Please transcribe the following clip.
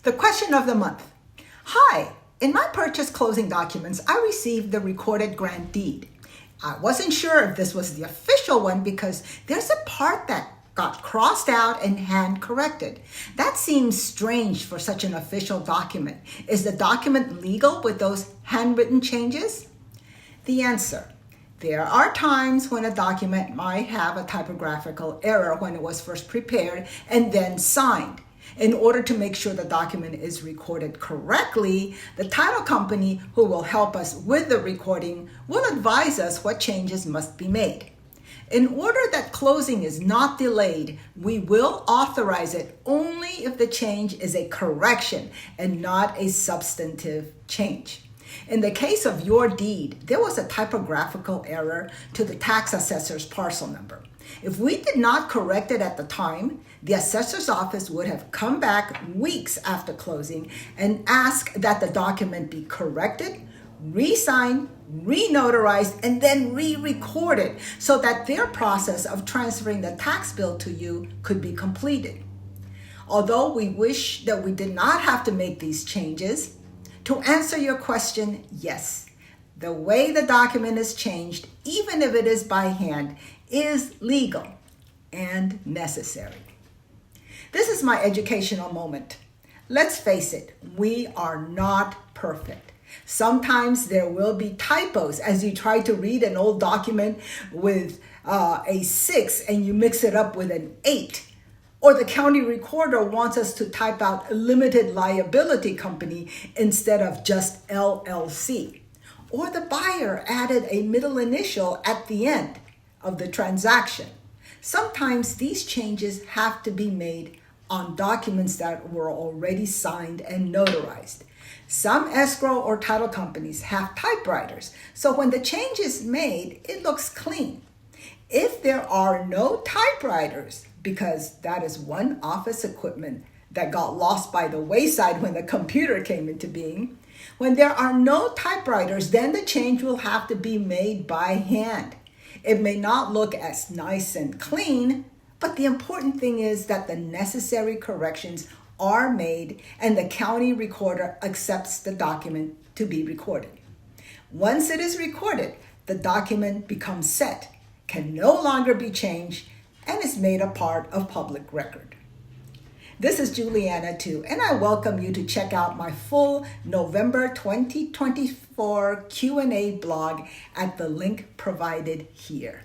The question of the month. Hi, in my purchase closing documents, I received the recorded grant deed. I wasn't sure if this was the official one because there's a part that got crossed out and hand corrected. That seems strange for such an official document. Is the document legal with those handwritten changes? The answer. There are times when a document might have a typographical error when it was first prepared and then signed. In order to make sure the document is recorded correctly, the title company who will help us with the recording will advise us what changes must be made. In order that closing is not delayed, we will authorize it only if the change is a correction and not a substantive change. In the case of your deed, there was a typographical error to the tax assessor's parcel number. If we did not correct it at the time, the assessor's office would have come back weeks after closing and asked that the document be corrected, re-signed, re-notarized, and then re-recorded so that their process of transferring the tax bill to you could be completed. Although we wish that we did not have to make these changes, to answer your question, yes, the way the document is changed, even if it is by hand, is legal and necessary. This is my educational moment. Let's face it, we are not perfect. Sometimes there will be typos as you try to read an old document with a 6 and you mix it up with an 8. Or the county recorder wants us to type out a limited liability company instead of just LLC. Or the buyer added a middle initial at the end of the transaction. Sometimes these changes have to be made on documents that were already signed and notarized. Some escrow or title companies have typewriters, so when the change is made, it looks clean. If there are no typewriters, because that is one office equipment that got lost by the wayside when the computer came into being, when there are no typewriters, then the change will have to be made by hand. It may not look as nice and clean, but the important thing is that the necessary corrections are made and the county recorder accepts the document to be recorded. Once it is recorded, the document becomes set, can no longer be changed, and is made a part of public record. This is Juliana too, and I welcome you to check out my full November 2024 Q&A blog at the link provided here.